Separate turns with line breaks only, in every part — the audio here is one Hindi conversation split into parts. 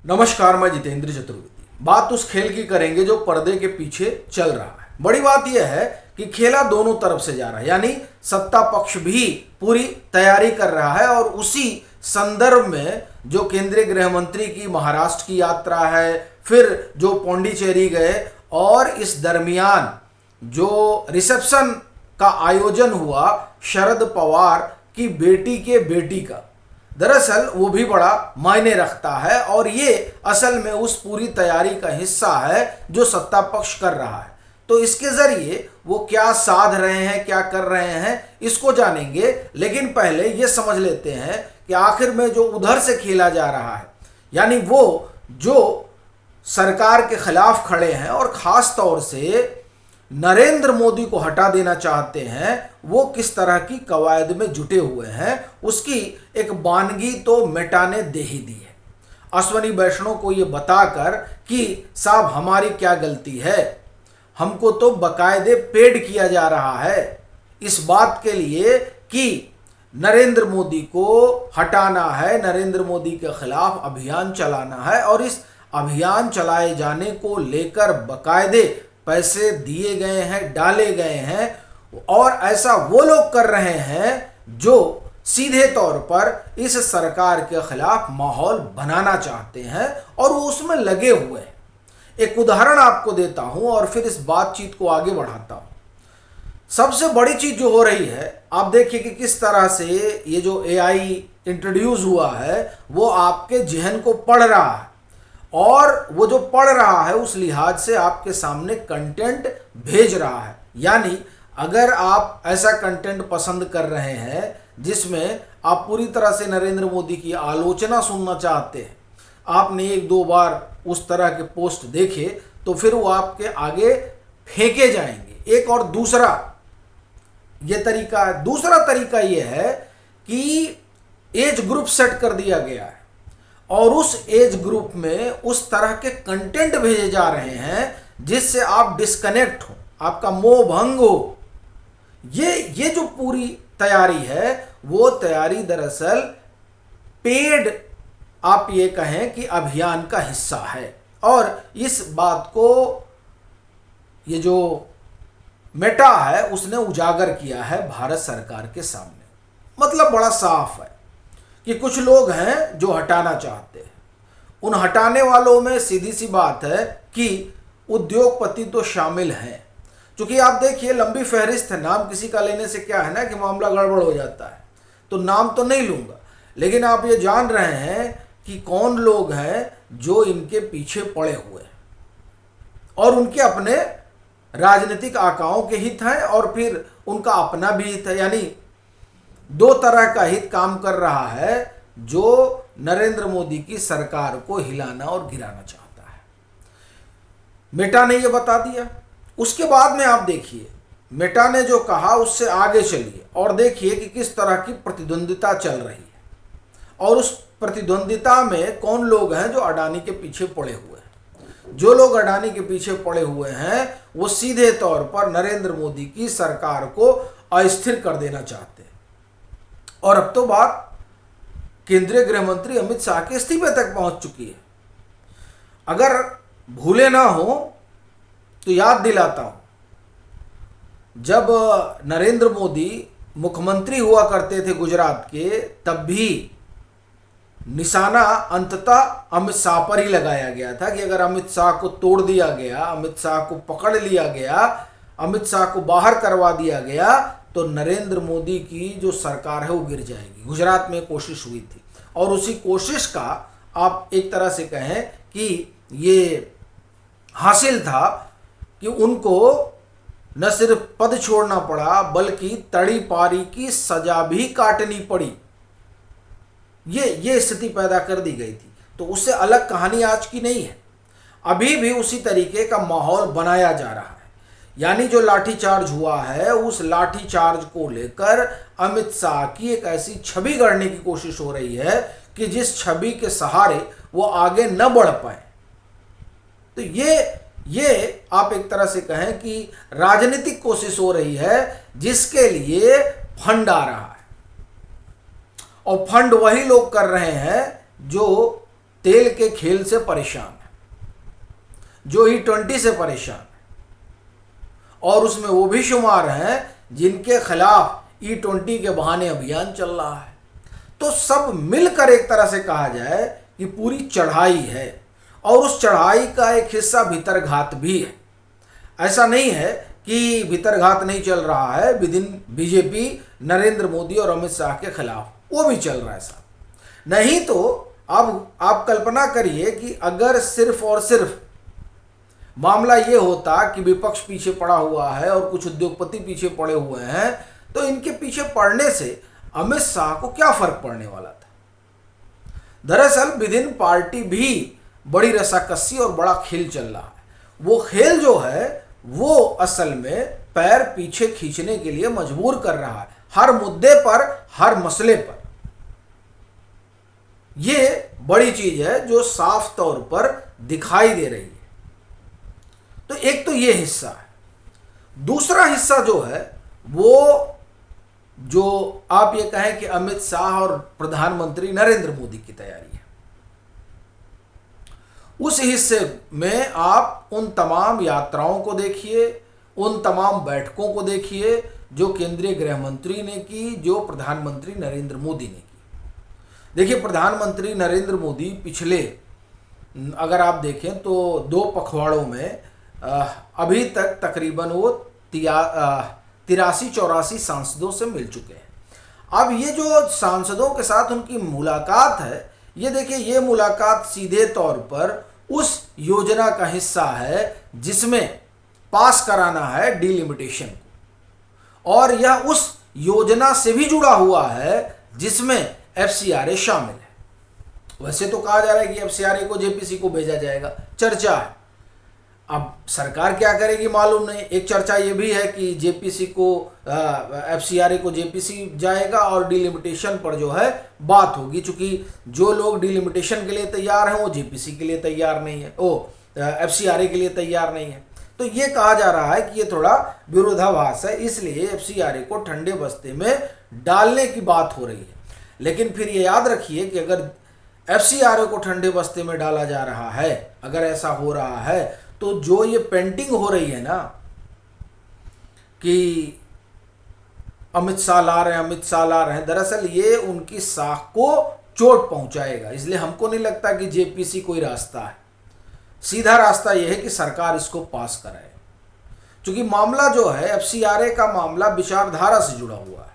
नमस्कार, मैं जितेंद्र चतुर्वेदी। बात उस खेल की करेंगे जो पर्दे के पीछे चल रहा है। बड़ी बात यह है कि खेला दोनों तरफ से जा रहा है, यानी सत्ता पक्ष भी पूरी तैयारी कर रहा है और उसी संदर्भ में जो केंद्रीय गृह मंत्री की महाराष्ट्र की यात्रा है, फिर जो पौंडीचेरी गए और इस दरमियान जो रिसेप्शन का आयोजन हुआ शरद पवार की बेटी के बेटी का, दरअसल वो भी बड़ा मायने रखता है और ये असल में उस पूरी तैयारी का हिस्सा है जो सत्ता पक्ष कर रहा है। तो इसके जरिए वो क्या साध रहे हैं, क्या कर रहे हैं, इसको जानेंगे। लेकिन पहले ये समझ लेते हैं कि आखिर में जो उधर से खेला जा रहा है, यानी वो जो सरकार के खिलाफ खड़े हैं और खास तौर से नरेंद्र मोदी को हटा देना चाहते हैं, वो किस तरह की कवायद में जुटे हुए हैं, उसकी एक बानगी तो मिटाने दे ही दी है। अश्वनी वैष्णव को ये बताकर कि साहब हमारी क्या गलती है, हमको तो बकायदे पेड किया जा रहा है इस बात के लिए कि नरेंद्र मोदी को हटाना है, नरेंद्र मोदी के खिलाफ अभियान चलाना है और इस अभियान चलाए जाने को लेकर बकायदे पैसे दिए गए हैं, डाले गए हैं। और ऐसा वो लोग कर रहे हैं जो सीधे तौर पर इस सरकार के खिलाफ माहौल बनाना चाहते हैं और वो उसमें लगे हुए हैं। एक उदाहरण आपको देता हूं और फिर इस बातचीत को आगे बढ़ाता हूं। सबसे बड़ी चीज जो हो रही है, आप देखिए कि किस तरह से ये जो एआई इंट्रोड्यूस हुआ है वो आपके जहन को पढ़ रहा है और वो जो पढ़ रहा है उस लिहाज से आपके सामने कंटेंट भेज रहा है। यानी अगर आप ऐसा कंटेंट पसंद कर रहे हैं जिसमें आप पूरी तरह से नरेंद्र मोदी की आलोचना सुनना चाहते हैं, आपने एक दो बार उस तरह के पोस्ट देखे तो फिर वो आपके आगे फेंके जाएंगे। एक और दूसरा ये तरीका है। दूसरा तरीका ये है कि एज ग्रुप सेट कर दिया गया है और उस एज ग्रुप में उस तरह के कंटेंट भेजे जा रहे हैं जिससे आप डिस्कनेक्ट हो, आपका मोह भंग हो। ये जो पूरी तैयारी है वो तैयारी दरअसल पेड आप ये कहें कि अभियान का हिस्सा है। और इस बात को ये जो मेटा है उसने उजागर किया है भारत सरकार के सामने। मतलब बड़ा साफ है कि कुछ लोग हैं जो हटाना चाहते हैं। उन हटाने वालों में सीधी सी बात है कि उद्योगपति तो शामिल हैं। क्योंकि आप देखिए लंबी फहरिस्त है, नाम किसी का लेने से क्या है ना कि मामला गड़बड़ हो जाता है, तो नाम तो नहीं लूंगा, लेकिन आप ये जान रहे हैं कि कौन लोग हैं जो इनके पीछे पड़े हुए हैं और उनके अपने राजनीतिक आकाओं के हित हैं और फिर उनका अपना भी हित है। यानी दो तरह का हित काम कर रहा है जो नरेंद्र मोदी की सरकार को हिलाना और गिराना चाहता है। मेटा ने यह बता दिया। उसके बाद में आप देखिए मेटा ने जो कहा उससे आगे चलिए और देखिए कि किस तरह की प्रतिद्वंदिता चल रही है और उस प्रतिद्वंदिता में कौन लोग हैं जो अडानी के पीछे पड़े हुए हैं। जो लोग अडानी के पीछे पड़े हुए हैं वो सीधे तौर पर नरेंद्र मोदी की सरकार को अस्थिर कर देना चाहते हैं। और अब तो बात केंद्रीय गृह मंत्री अमित शाह के इस्तीफे तक पहुंच चुकी है। अगर भूले ना हो तो याद दिलाता हूं, जब नरेंद्र मोदी मुख्यमंत्री हुआ करते थे गुजरात के, तब भी निशाना अंततः अमित शाह पर ही लगाया गया था कि अगर अमित शाह को तोड़ दिया गया, अमित शाह को पकड़ लिया गया, अमित शाह को बाहर करवा दिया गया तो नरेंद्र मोदी की जो सरकार है वो गिर जाएगी। गुजरात में कोशिश हुई थी और उसी कोशिश का आप एक तरह से कहें कि ये हासिल था कि उनको न सिर्फ पद छोड़ना पड़ा बल्कि तड़ी पारी की सजा भी काटनी पड़ी। ये स्थिति पैदा कर दी गई थी। तो उससे अलग कहानी आज की नहीं है। अभी भी उसी तरीके का माहौल बनाया जा रहा है। यानी जो लाठीचार्ज हुआ है उस लाठीचार्ज को लेकर अमित शाह की एक ऐसी छवि गढ़ने की कोशिश हो रही है कि जिस छवि के सहारे वो आगे न बढ़ पाए। तो ये आप एक तरह से कहें कि राजनीतिक कोशिश हो रही है जिसके लिए फंड आ रहा है और फंड वही लोग कर रहे हैं जो तेल के खेल से परेशान है, जो E20 से परेशान है, और उसमें वो भी शुमार हैं जिनके खिलाफ E20 के बहाने अभियान चल रहा है। तो सब मिलकर एक तरह से कहा जाए कि पूरी चढ़ाई है, और उस चढ़ाई का एक हिस्सा भीतरघात भी है। ऐसा नहीं है कि भीतरघात नहीं चल रहा है with in BJP, Narendra Modi और अमित शाह के खिलाफ, वो भी चल रहा है साहब। नहीं तो अब आप कल्पना करिए कि अगर सिर्फ और सिर्फ मामला ये होता कि विपक्ष पीछे पड़ा हुआ है और कुछ उद्योगपति पीछे पड़े हुए हैं, तो इनके पीछे पड़ने से अमित शाह को क्या फर्क पड़ने वाला था। दरअसल विद इन पार्टी भी बड़ी रसाकसी और बड़ा खेल चल रहा है। वो खेल जो है वो असल में पैर पीछे खींचने के लिए मजबूर कर रहा है, हर मुद्दे पर, हर मसले पर। ये बड़ी चीज है जो साफ तौर पर दिखाई दे रही है। तो एक तो ये हिस्सा है। दूसरा हिस्सा जो है वो, जो आप ये कहें कि अमित शाह और प्रधानमंत्री नरेंद्र मोदी की तैयारी है, उस हिस्से में आप उन तमाम यात्राओं को देखिए, उन तमाम बैठकों को देखिए जो केंद्रीय गृह मंत्री ने की, जो प्रधानमंत्री नरेंद्र मोदी ने की। देखिए, प्रधानमंत्री नरेंद्र मोदी पिछले, अगर आप देखें तो 2 पखवाड़ों में अभी तक तकरीबन वो 83-84 सांसदों से मिल चुके हैं। अब ये जो सांसदों के साथ उनकी मुलाकात है, ये देखिए, ये मुलाकात सीधे तौर पर उस योजना का हिस्सा है जिसमें पास कराना है डीलिमिटेशन को, और यह उस योजना से भी जुड़ा हुआ है जिसमें FCRA शामिल है। वैसे तो कहा जा रहा है कि FCRA को JPC को भेजा जाएगा, चर्चा है। अब सरकार क्या करेगी मालूम नहीं। एक चर्चा ये भी है कि JPC को, FCRA को JPC जाएगा और डिलिमिटेशन पर जो है बात होगी, चूंकि जो लोग डिलिमिटेशन के लिए तैयार हैं वो JPC के लिए तैयार नहीं है, वो FCRA के लिए तैयार नहीं है। तो ये कहा जा रहा है कि ये थोड़ा विरोधाभास है, इसलिए FCRA को ठंडे बस्ते में डालने की बात हो रही है। लेकिन फिर ये याद रखिए कि अगर FCRA को ठंडे बस्ते में डाला जा रहा है, अगर ऐसा हो रहा है, तो जो ये पेंटिंग हो रही है ना कि अमित शाह ला रहे हैं, अमित शाह ला रहे हैं, दरअसल ये उनकी साख को चोट पहुंचाएगा। इसलिए हमको नहीं लगता कि JPC कोई रास्ता है। सीधा रास्ता यह है कि सरकार इसको पास कराए, क्योंकि मामला जो है FCRA का मामला विचारधारा से जुड़ा हुआ है,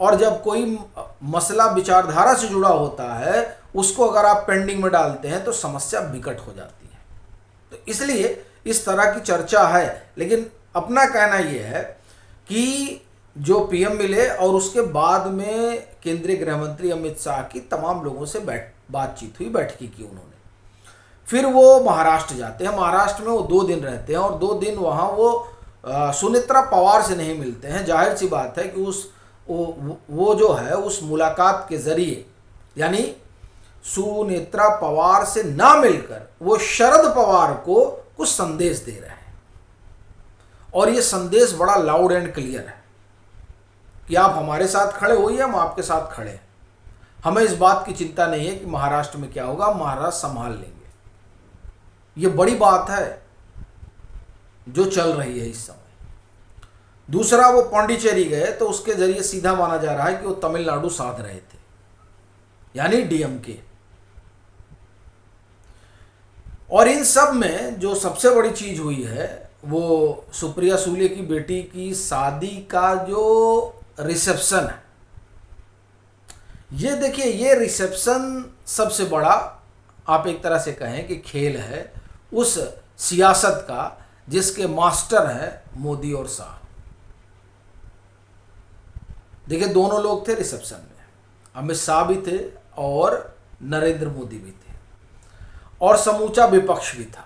और जब कोई मसला विचारधारा से जुड़ा होता है उसको अगर आप पेंडिंग में डालते हैं तो समस्या विकट हो जाती है। तो इसलिए इस तरह की चर्चा है। लेकिन अपना कहना यह है कि जो PM मिले और उसके बाद में केंद्रीय गृह मंत्री अमित शाह की तमाम लोगों से बातचीत हुई, बैठकी की उन्होंने। फिर वो महाराष्ट्र जाते हैं, महाराष्ट्र में वो 2 दिन रहते हैं, और 2 दिन वहाँ वो सुनेत्रा पवार से नहीं मिलते हैं। जाहिर सी बात है कि वो जो है उस मुलाकात के जरिए, यानी सुनेत्रा पवार से ना मिलकर वो शरद पवार को कुछ संदेश दे रहे हैं, और ये संदेश बड़ा लाउड एंड क्लियर है कि आप हमारे साथ खड़े होइए, हम आपके साथ खड़े हैं। हमें इस बात की चिंता नहीं है कि महाराष्ट्र में क्या होगा, महाराष्ट्र संभाल लेंगे। ये बड़ी बात है जो चल रही है इस समय। दूसरा, वो पांडिचेरी गए तो उसके जरिए सीधा माना जा रहा है कि वो तमिलनाडु साध रहे थे, यानी DMK। और इन सब में जो सबसे बड़ी चीज हुई है वो सुप्रिया सुले की बेटी की शादी का जो रिसेप्शन है। ये देखिए, ये रिसेप्शन सबसे बड़ा, आप एक तरह से कहें कि खेल है उस सियासत का जिसके मास्टर हैं मोदी और शाह। देखिए, दोनों लोग थे रिसेप्शन में, अमित शाह भी थे और नरेंद्र मोदी भी थे, और समूचा विपक्ष भी था।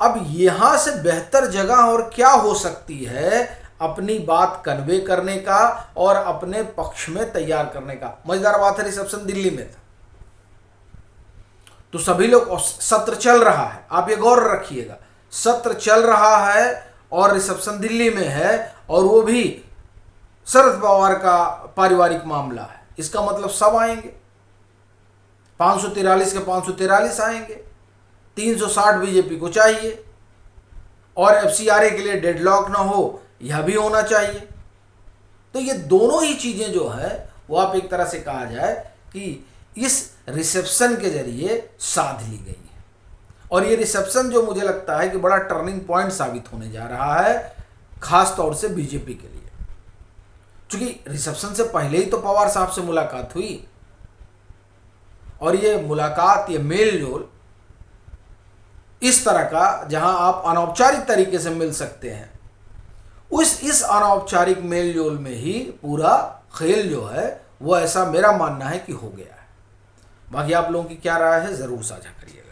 अब यहां से बेहतर जगह और क्या हो सकती है अपनी बात कन्वे करने का और अपने पक्ष में तैयार करने का। मजेदार बात है, रिसेप्शन दिल्ली में था, तो सभी लोग, सत्र चल रहा है, आप ये गौर रखिएगा, सत्र चल रहा है और रिसेप्शन दिल्ली में है, और वो भी शरद पवार का पारिवारिक मामला है। इसका मतलब सब आएंगे। 543 के 543 आएंगे, 360 बीजेपी को चाहिए, और एफसीआरए के लिए डेडलॉक ना हो, यह भी होना चाहिए। तो ये दोनों ही चीजें जो है वो आप एक तरह से कहा जाए कि इस रिसेप्शन के जरिए साध ली गई है। और ये रिसेप्शन जो मुझे लगता है कि बड़ा टर्निंग पॉइंट साबित होने जा रहा है, खास तौर से बीजेपी के लिए, क्योंकि रिसेप्शन से पहले ही तो पवार साहब से मुलाकात हुई, और ये मुलाकात, ये मेल जोल इस तरह का जहां आप अनौपचारिक तरीके से मिल सकते हैं, इस अनौपचारिक मेल जोल में ही पूरा खेल जो है वो, ऐसा मेरा मानना है कि हो गया है। बाकी आप लोगों की क्या राय है, जरूर साझा करिए।